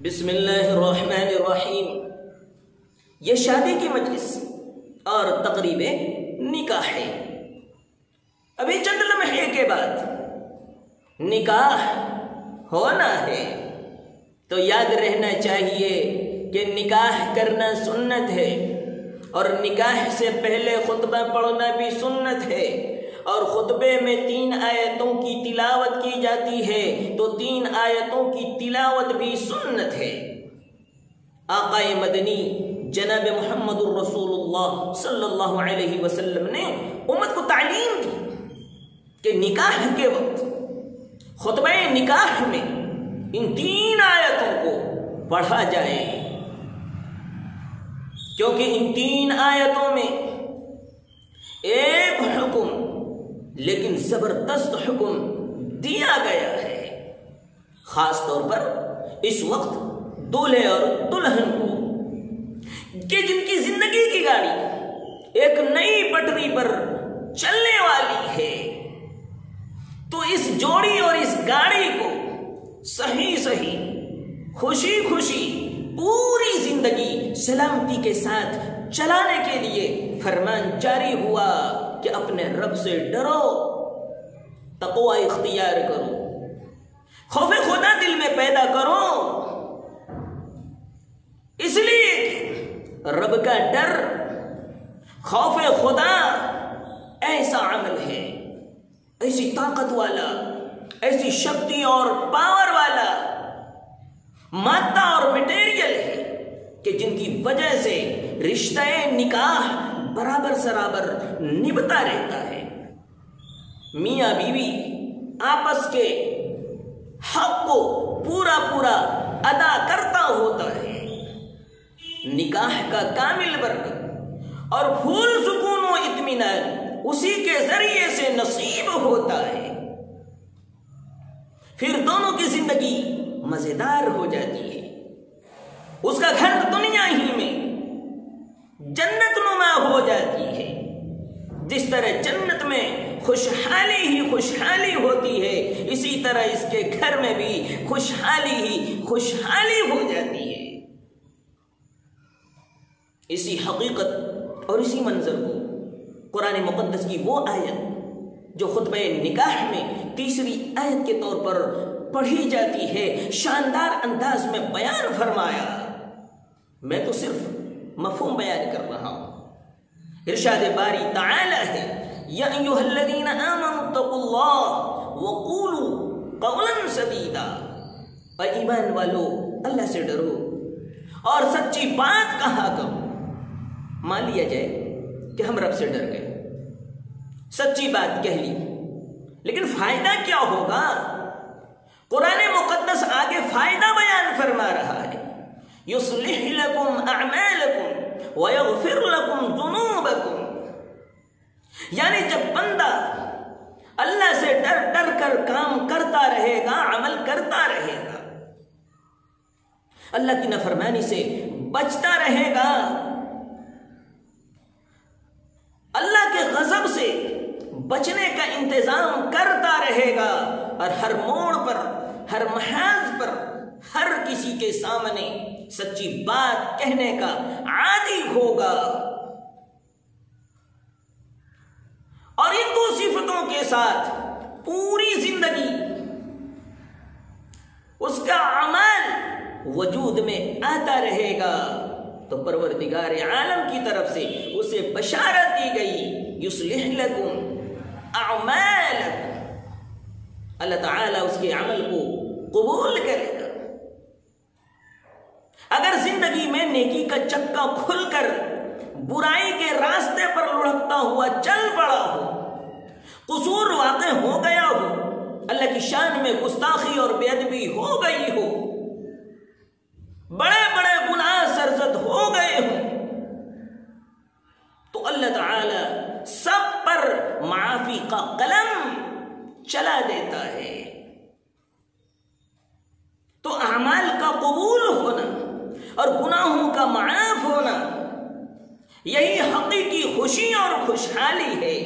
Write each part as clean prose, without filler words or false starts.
بسم اللہ الرحمن الرحیم۔ یہ شادی کی مجلس اور تقریب نکاح ہے۔ ابھی چند لمحے کے بعد نکاح ہونا ہے، تو یاد رہنا چاہیے کہ نکاح کرنا سنت ہے، اور نکاح سے پہلے خطبہ پڑھنا بھی سنت ہے، اور خطبے میں 3 آیتوں کی تلاوت کی جاتی ہے، تو 3 آیتوں کی تلاوت بھی سنت ہے۔ آقا مدنی جناب محمد الرسول اللہ صلی اللہ علیہ وسلم نے امت کو تعلیم دی کہ نکاح کے وقت خطبہ نکاح میں ان 3 آیتوں کو پڑھا جائے، کیونکہ ان 3 آیتوں میں ایک حکم لیکن زبردست حکم دیا گیا ہے، خاص طور پر اس وقت دولہے اور دلہن کو، کہ جن کی زندگی کی گاڑی ایک نئی پٹری پر چلنے والی ہے، تو اس جوڑی اور اس گاڑی کو صحیح خوشی پوری زندگی سلامتی کے ساتھ چلانے کے لیے فرمان جاری ہوا کہ اپنے رب سے ڈرو، تقوی اختیار کرو، خوف خدا دل میں پیدا کرو، اس لیے کہ رب کا ڈر، خوف خدا ایسا عمل ہے، ایسی طاقت والا، ایسی شکتی اور پاور والا مادہ اور مٹیریل ہے کہ جن کی وجہ سے رشتہ نکاح برابر سرابر نبھتا رہتا ہے۔ میاں بیوی آپس کے حق کو پورا ادا کرتا ہوتا ہے، نکاح کا کامل برکت اور پھول سکون و اطمینان اسی کے ذریعے سے نصیب ہوتا ہے، پھر دونوں کی زندگی مزیدار ہو جاتی ہے، اس کا گھر دنیا ہی میں جنت نما ہو جاتی ہے۔ جس طرح جنت میں خوشحالی ہوتی ہے، اسی طرح اس کے گھر میں بھی خوشحالی ہو جاتی ہے۔ اسی حقیقت اور اسی منظر کو قرآن مقدس کی وہ آیت جو خطبہ نکاح میں 3ری آیت کے طور پر پڑھی جاتی ہے، شاندار انداز میں بیان فرمایا۔ میں تو صرف مفہوم بیان کر رہا ہوں۔ ارشاد باری تعالی ہے، یا ایھا الذین آمنوا اتقوا اللہ وقولوا قولا سدیدا، اے ایمان والو اللہ سے ڈرو اور سچی بات کہا کرو۔ مان لیا جائے کہ ہم رب سے ڈر گئے، سچی بات کہہ لی، لیکن فائدہ کیا ہوگا؟ قرآن مقدس آگے فائدہ بیان فرما رہا ہے، یصلح لکم اعمالکم ویغفر لکم ذنوبکم، یعنی جب بندہ اللہ سے ڈر کر کام کرتا رہے گا، عمل کرتا رہے گا، اللہ کی نافرمانی سے بچتا رہے گا، اللہ کے غضب سے بچنے کا انتظام کرتا رہے گا، اور ہر موڑ پر، ہر محاذ پر، ہر کسی کے سامنے سچی بات کہنے کا عادی ہوگا، اور ان 2 صفتوں کے ساتھ پوری زندگی اس کا عمل وجود میں آتا رہے گا، تو پروردگار عالم کی طرف سے اسے بشارت دی گئی، یصلح لکم اعمالکم، اللہ تعالیٰ اس کے عمل کو قبول کرے گا۔ اگر زندگی میں نیکی کا چکا کھل کر برائی کے راستے پر لڑکتا ہوا چل پڑا ہو، قصور واقع ہو گیا ہو، اللہ کی شان میں گستاخی اور بے ادبی ہو گئی ہو، بڑے گناہ سرزد ہو گئے ہوں، تو اللہ تعالی سب پر معافی کا قلم چلا دیتا ہے۔ تو اعمال کا قبول ہونا اور گناہوں کا معاف ہونا، یہی حقیقی خوشی اور خوشحالی ہے،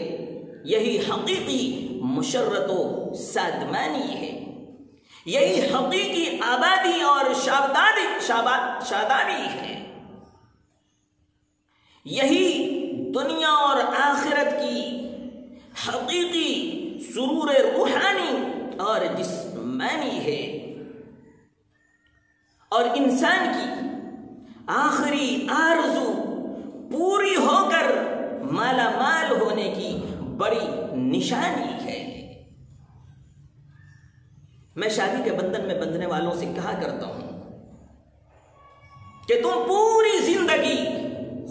یہی حقیقی مشرت و سادمانی ہے، یہی حقیقی آبادی اور شادابی شادابی ہے۔ یہی دنیا اور آخرت کی حقیقی سرور روحانی اور جسمانی ہے، اور انسان کی آخری آرزو پوری ہو کر مالا مال ہونے کی بڑی نشانی ہے۔ میں شادی کے بندھن میں بندھنے والوں سے کہا کرتا ہوں کہ تم پوری زندگی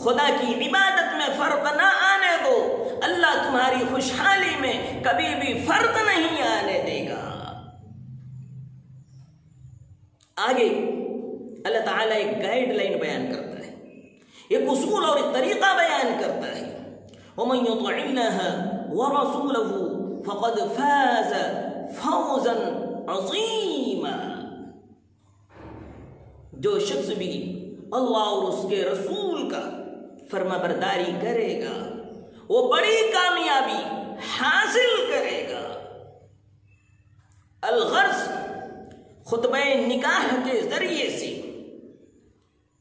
خدا کی عبادت میں فرق نہ آنے دو، اللہ تمہاری خوشحالی میں کبھی بھی فرق نہیں آنے دے گا۔ آگے اللہ تعالیٰ ایک گائیڈ لائن بیان کرتا ہے، ایک اصول اور ایک طریقہ بیان کرتا ہے، وَمَن يُطِعِ اللَّهَ وَرَسُولَهُ فَقَدْ فَازَ فَوْزًا عَظِيمًا۔ جو شخص بھی اللہ اور اس کے رسول کا فرما برداری کرے گا وہ بڑی کامیابی حاصل کرے گا۔ الغرض خطبہ نکاح کے ذریعے سے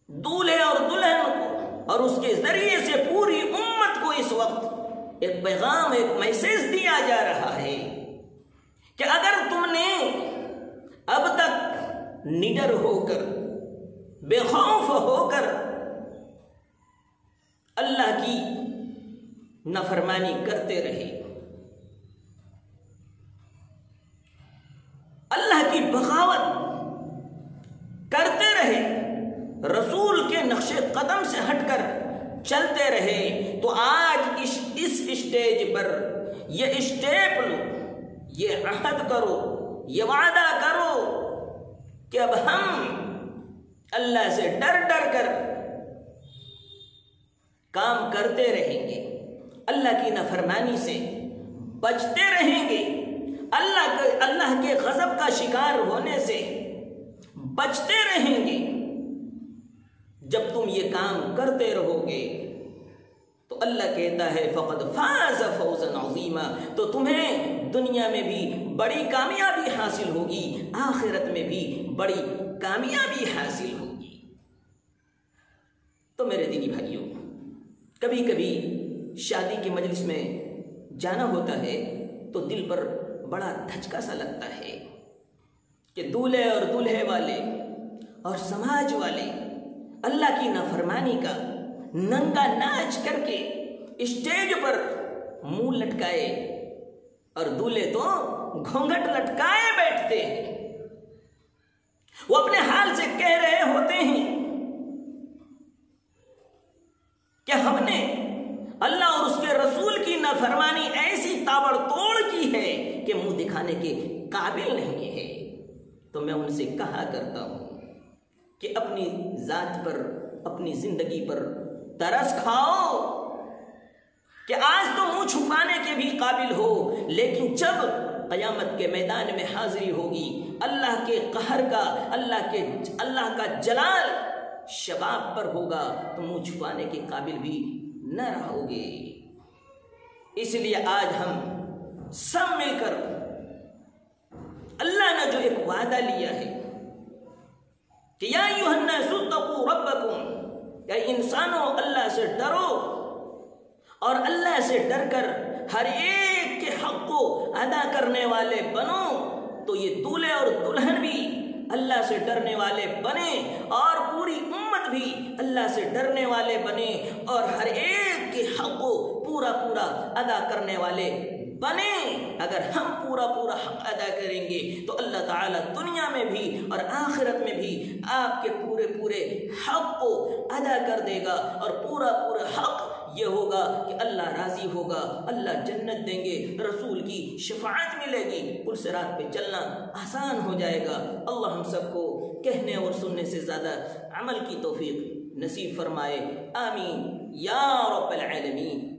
دولہے اور دلہن کو اور اس کے ذریعے سے پوری امت کو اس وقت ایک پیغام، ایک میسج دیا جا رہا ہے کہ اگر تم نے اب تک نڈر ہو کر، بے خوف ہو کر اللہ کی نافرمانی کرتے رہے، اللہ کی بغاوت کرتے رہے، رسول کے نقش قدم سے ہٹ کر چلتے رہے، تو آج اس اسٹیج پر یہ اسٹیپ لو، یہ عہد کرو، یہ وعدہ کرو کہ اب ہم اللہ سے ڈر ڈر کر کام کرتے رہیں گے، اللہ کی نافرمانی سے بچتے رہیں گے، اللہ کے غضب کا شکار ہونے سے بچتے رہیں گے۔ جب تم یہ کام کرتے رہو گے تو اللہ کہتا ہے فقد فاز فوزا عظیما، تو تمہیں دنیا میں بھی بڑی کامیابی حاصل ہوگی، آخرت میں بھی بڑی کامیابی حاصل ہوگی۔ تو میرے دینی بھائیوں، کبھی کبھی شادی کی مجلس میں جانا ہوتا ہے تو دل پر بڑا دھچکا سا لگتا ہے کہ دولہے اور دولہے والے اور سماج والے اللہ کی نافرمانی کا ننگا ناچ کر کے اسٹیج پر منہ لٹکائے، اور دولہے تو گھونگھٹ لٹکائے بیٹھتے ہیں۔ وہ اپنے حال سے کہہ رہے ہوتے ہیں کہ ہم نے اللہ اور اس کے رسول کی نافرمانی ایسی تابڑ توڑ کی ہے کہ منہ دکھانے کے قابل نہیں ہے۔ تو میں ان سے کہا کرتا ہوں کہ اپنی ذات پر، اپنی زندگی پر ترس کھاؤ کہ آج تو منہ چھپانے کے بھی قابل ہو، لیکن جب قیامت کے میدان میں حاضری ہوگی، اللہ کے قہر کا، اللہ کا جلال شباب پر ہوگا، تو منہ چھپانے کے قابل بھی نہ رہو گے۔ اس لیے آج ہم سب مل کر اللہ نے جو ایک وعدہ لیا ہے کہ یا ایھا الناس اتقوا ربکم، کہ انسانوں اللہ سے ڈرو، اور اللہ سے ڈر کر ہر ایک کے حق کو ادا کرنے والے بنو، تو یہ دولہے اور دلہن بھی اللہ سے ڈرنے والے بنے، اور پوری امت بھی اللہ سے ڈرنے والے بنے، اور ہر ایک کے حق کو پورا ادا کرنے والے بنے۔ اگر ہم پورا حق ادا کریں گے تو اللہ تعالیٰ دنیا میں بھی اور آخرت میں بھی آپ کے پورے حق کو ادا کر دے گا، اور پورا حق یہ ہوگا کہ اللہ راضی ہوگا، اللہ جنت دیں گے، رسول کی شفاعت ملے گی، پل صراط پہ چلنا آسان ہو جائے گا۔ اللہ ہم سب کو کہنے اور سننے سے زیادہ عمل کی توفیق نصیب فرمائے، آمین یا رب العالمین۔